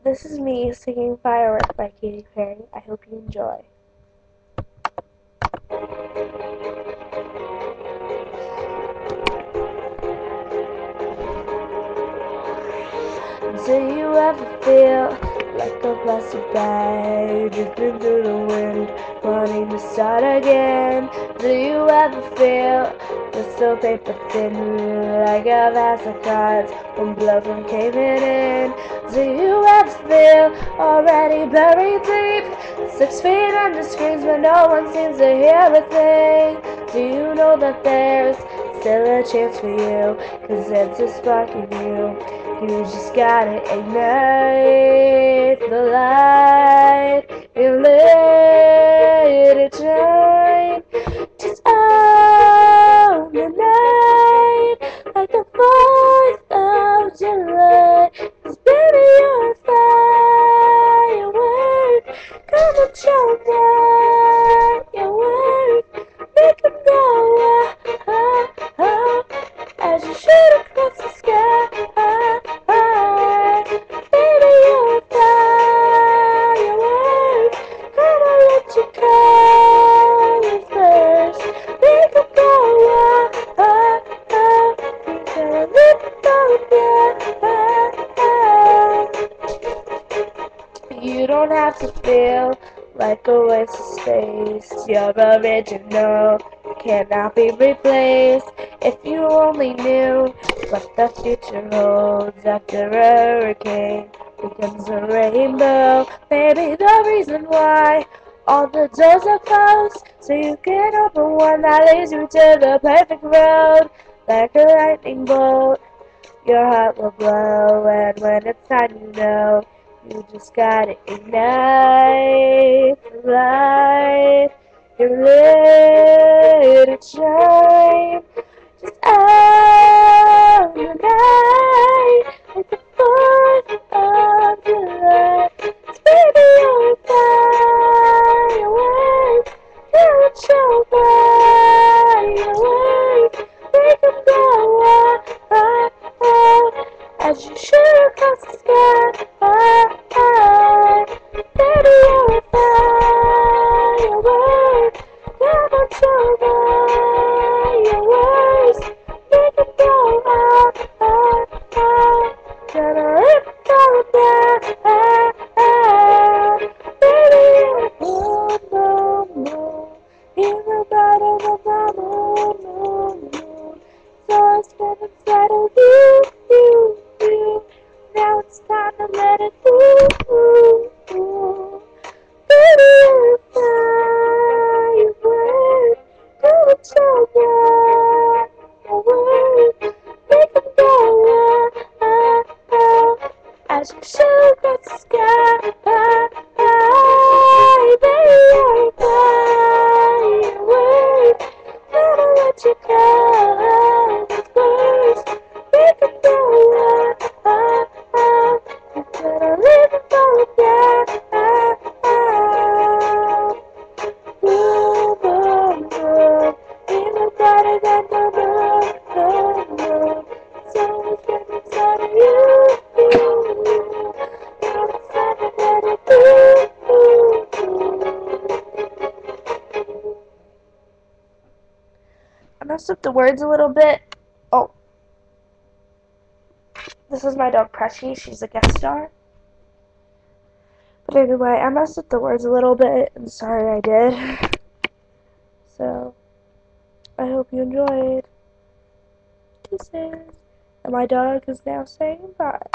This is me singing Firework by Katy. I hope you enjoy. Do you ever feel like a plastic bag drifting through the wind, wanting to start again? Do you ever feel just so paper thin, like a vast of cards when blood from caving in? Do you ever feel already buried deep, 6 feet under screens but no one seems to hear a thing? Do you know that there's still a chance for you, 'cause it's a spark in you? You just gotta ignite the light. You let it shine. Just own the night like the 4th of July. 'Cause baby, you're a firework. Come and show what you're worth. Make 'em go as you shoot across the sky. Baby, you're a firework. Come on, let your colors burst. Make 'em go you gotta live it. You don't have to feel like a waste of space. You're original, cannot be replaced. If you only knew what the future holds after a hurricane becomes a rainbow. Maybe the reason why all the doors are closed, so you can open one that leads you to the perfect road. Like a lightning bolt, your heart will blow, and when it's time, you know you just gotta ignite the light. You let it shine. Just out the night like the 4th of July. 'Cause baby, you're a firework. You'll show firework. Make 'em go as you shoot across the sky. Baby, you're a firework. Come on, show fireworks. Make 'em go gonna live all down. Baby, you're a boom, boom, boom. You're the bottom of my moon, moon, moon. So I stand inside of you, you, you. Now it's time to let it go. Baby, you're a firework. Go and show your worth. Make 'em go as you shoot across the sky. Baby, you're a firework. Never let you go. First, make 'em go you gotta live it all down. Boom, boom, boom. Even brighter than the moon, moon, moon. It's always been inside of you, you. Now it's time to let it go. I messed up the words a little bit. Oh, this is my dog Pressy. She's a guest star. But anyway, I messed up the words a little bit, and sorry I did. So, I hope you enjoyed. Kisses. And my dog is now saying bye.